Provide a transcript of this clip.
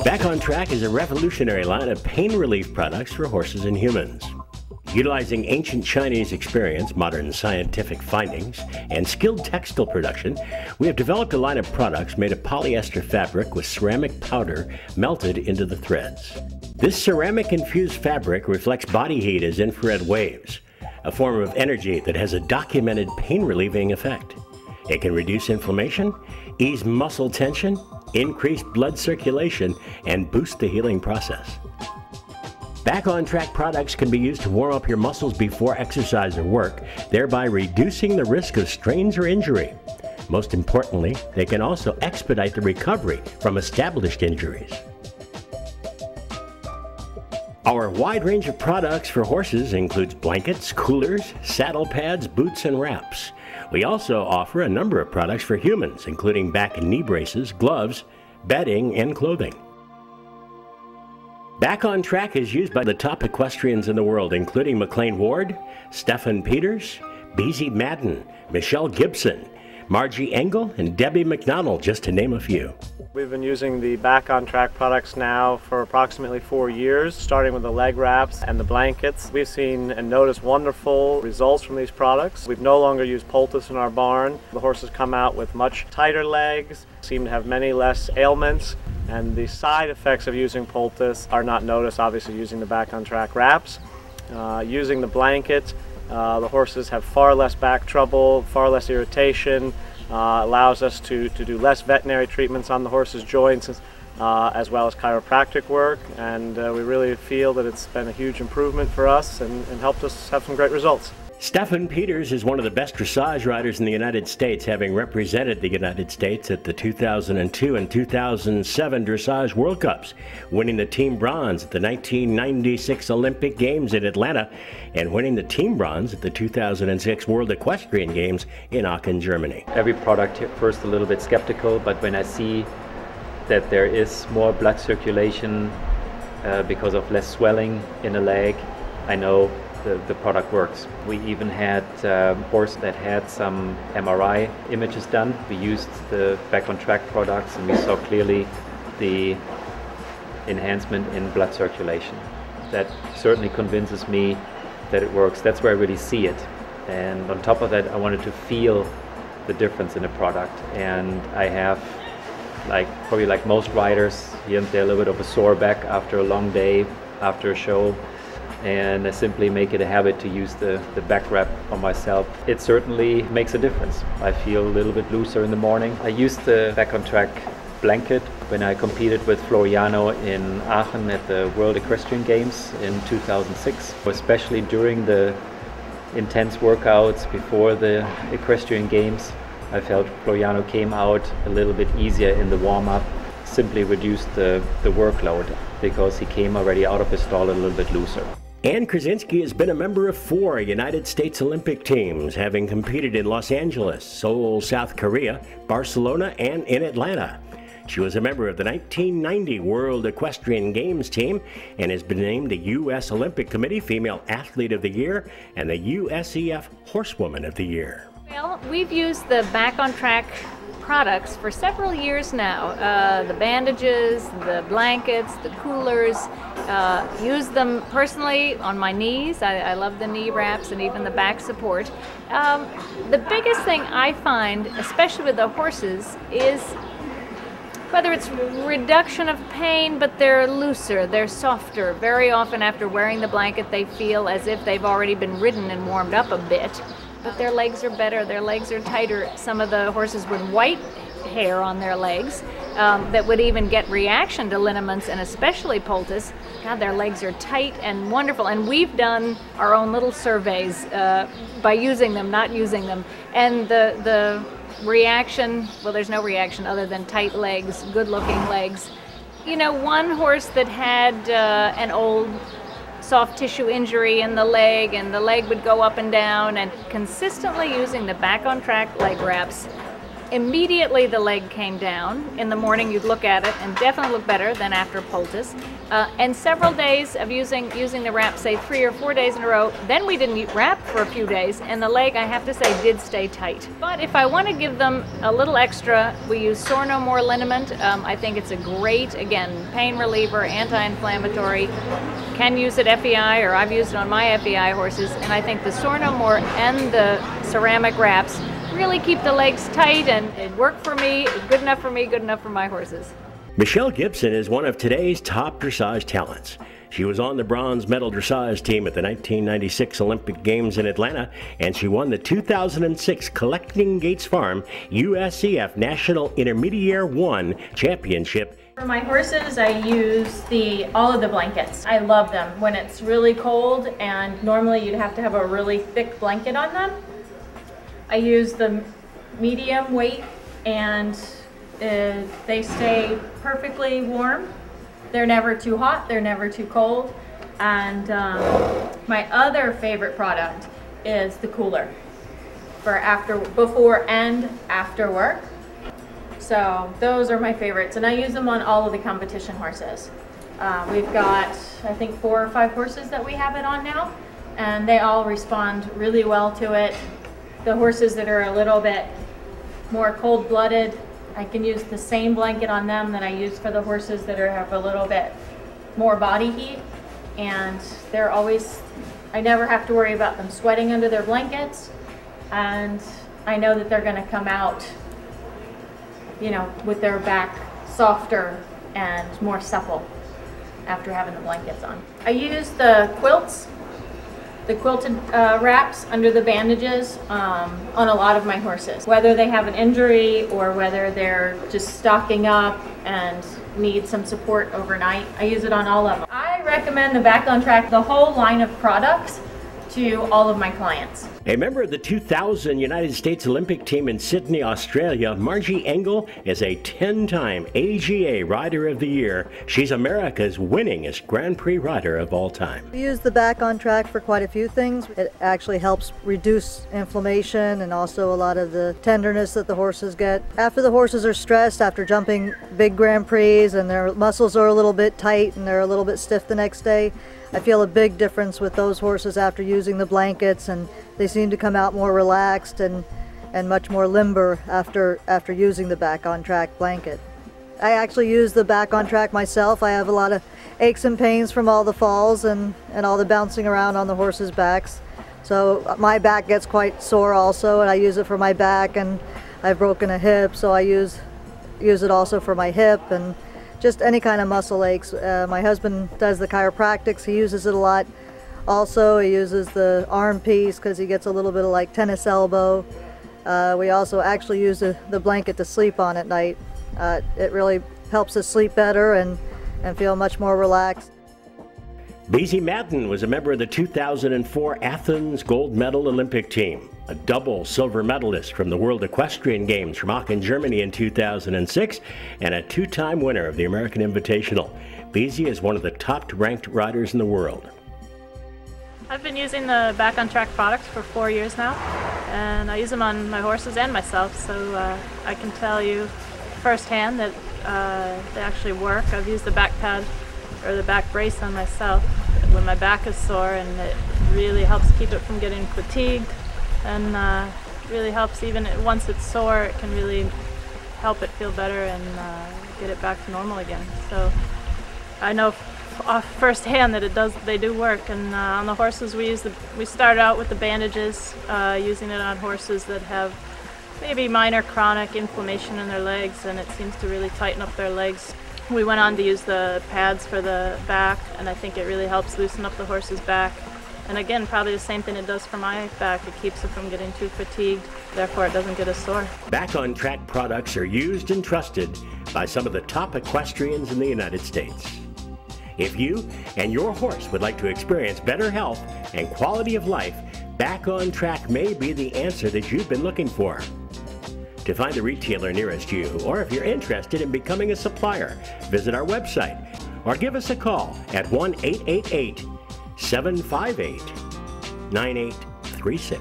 Back on Track is a revolutionary line of pain relief products for horses and humans. Utilizing ancient Chinese experience, modern scientific findings, and skilled textile production, we have developed a line of products made of polyester fabric with ceramic powder melted into the threads. This ceramic-infused fabric reflects body heat as infrared waves, a form of energy that has a documented pain-relieving effect. It can reduce inflammation, ease muscle tension, increase blood circulation, and boost the healing process. Back on Track products can be used to warm up your muscles before exercise or work, thereby reducing the risk of strains or injury. Most importantly, they can also expedite the recovery from established injuries. Our wide range of products for horses includes blankets, coolers, saddle pads, boots, and wraps. We also offer a number of products for humans, including back and knee braces, gloves, bedding, and clothing. Back on Track is used by the top equestrians in the world, including McLean Ward, Stephen Peters, Beezie Madden, Michelle Gibson, Margie Angle, and Debbie McDonald, just to name a few. We've been using the Back on Track products now for approximately 4 years, starting with the leg wraps and the blankets. We've seen and noticed wonderful results from these products. We've no longer used poultice in our barn. The horses come out with much tighter legs, seem to have many less ailments, and the side effects of using poultice are not noticed, obviously, using the Back on Track wraps. Using the blanket, the horses have far less back trouble, far less irritation, allows us to do less veterinary treatments on the horse's joints, as well as chiropractic work, and we really feel that it's been a huge improvement for us and helped us have some great results. Stephen Peters is one of the best dressage riders in the United States, having represented the United States at the 2002 and 2007 Dressage World Cups, winning the team bronze at the 1996 Olympic Games in Atlanta and winning the team bronze at the 2006 World Equestrian Games in Aachen, Germany. Every product first a little bit skeptical, but when I see that there is more blood circulation because of less swelling in the leg, I know the product works. We even had a horse that had some MRI images done. We used the Back on Track products and we saw clearly the enhancement in blood circulation. That certainly convinces me that it works. That's where I really see it. And on top of that, I wanted to feel the difference in the product. And I have, probably like most riders, here and there a little bit of a sore back after a long day, after a show. And I simply make it a habit to use the back wrap on myself. It certainly makes a difference. I feel a little bit looser in the morning. I used the Back on Track blanket when I competed with Floriano in Aachen at the World Equestrian Games in 2006. Especially during the intense workouts before the Equestrian Games, I felt Floriano came out a little bit easier in the warm-up, simply reduced the workload because he came already out of his stall a little bit looser. Ann Krasinski has been a member of 4 United States Olympic teams, having competed in Los Angeles, Seoul, South Korea, Barcelona, and in Atlanta. She was a member of the 1990 World Equestrian Games team and has been named the U.S. Olympic Committee Female Athlete of the Year and the USEF Horsewoman of the Year. Well, we've used the Back on Track products for several years now. The bandages, the blankets, the coolers, use them personally on my knees. I love the knee wraps and even the back support. The biggest thing I find, especially with the horses, is whether it's reduction of pain, but they're looser, they're softer. Very often after wearing the blanket, they feel as if they've already been ridden and warmed up a bit. But their legs are better, their legs are tighter. Some of the horses with white hair on their legs that would even get reaction to liniments and especially poultice, God, their legs are tight and wonderful. And we've done our own little surveys by using them, not using them. And the reaction, well, there's no reaction other than tight legs, good looking legs. You know, one horse that had an old soft tissue injury in the leg, and the leg would go up and down, and consistently using the Back on Track leg wraps Immediately the leg came down. In the morning you'd look at it and definitely look better than after poultice. And several days of using the wrap, say 3 or 4 days in a row, then we didn't eat wrap for a few days, and the leg, I have to say, did stay tight. But if I want to give them a little extra, we use Sore No More liniment. I think it's a great, again, pain reliever, anti-inflammatory. Can use it FEI, or I've used it on my FEI horses, and I think the Sore No More and the ceramic wraps really keep the legs tight, and it worked for me, good enough for me, good enough for my horses. Michelle Gibson is one of today's top dressage talents. She was on the bronze medal dressage team at the 1996 Olympic Games in Atlanta, and she won the 2006 Collecting Gates Farm USCF National Intermediate 1 Championship. For my horses, I use all of the blankets. I love them when it's really cold, and normally you'd have to have a really thick blanket on them. I use the medium weight, and they stay perfectly warm. They're never too hot, they're never too cold. And my other favorite product is the cooler for before and after work. So those are my favorites, and I use them on all of the competition horses. We've got, I think, 4 or 5 horses that we have it on now, and they all respond really well to it. The horses that are a little bit more cold-blooded, I can use the same blanket on them that I use for the horses that have a little bit more body heat, and they're always, I never have to worry about them sweating under their blankets, and I know that they're going to come out, you know, with their back softer and more supple after having the blankets on. I use the quilts, the quilted wraps under the bandages on a lot of my horses, whether they have an injury or whether they're just stocking up and need some support overnight. I use it on all of them. I recommend the Back on Track, the whole line of products, to all of my clients. A member of the 2000 United States Olympic team in Sydney, Australia, Margie Angle is a 10-time AGA Rider of the Year. She's America's winningest Grand Prix rider of all time. We use the Back on Track for quite a few things. It actually helps reduce inflammation and also a lot of the tenderness that the horses get. After the horses are stressed, after jumping big Grand Prix and their muscles are a little bit tight and they're a little bit stiff the next day, I feel a big difference with those horses after using the blankets, and they seem to come out more relaxed and much more limber after using the Back on Track blanket. I actually use the Back on Track myself. I have a lot of aches and pains from all the falls and all the bouncing around on the horses' backs. So my back gets quite sore also, and I use it for my back, and I've broken a hip, so I use it also for my hip and just any kind of muscle aches. My husband does the chiropractics. He uses it a lot. Also, he uses the arm piece because he gets a little bit of like tennis elbow. We also actually use the blanket to sleep on at night. It really helps us sleep better and feel much more relaxed. Beezie Madden was a member of the 2004 Athens gold medal Olympic team, a double silver medalist from the World Equestrian Games from Aachen, Germany in 2006, and a 2-time winner of the American Invitational. Beezie is one of the top-ranked riders in the world. I've been using the Back on Track products for 4 years now, and I use them on my horses and myself, so I can tell you firsthand that they actually work. I've used the back pad or the back brace on myself when my back is sore, and it really helps keep it from getting fatigued, and really helps even once it's sore, it can really help it feel better and get it back to normal again. So I know firsthand that they do work, and on the horses we start out with the bandages, using it on horses that have maybe minor chronic inflammation in their legs, and it seems to really tighten up their legs. We went on to use the pads for the back, and I think it really helps loosen up the horse's back. And again, probably the same thing it does for my back. It keeps it from getting too fatigued, therefore it doesn't get as sore. Back on Track products are used and trusted by some of the top equestrians in the United States. If you and your horse would like to experience better health and quality of life, Back on Track may be the answer that you've been looking for. To find a retailer nearest you, or if you're interested in becoming a supplier, visit our website or give us a call at 1-888-758-9836.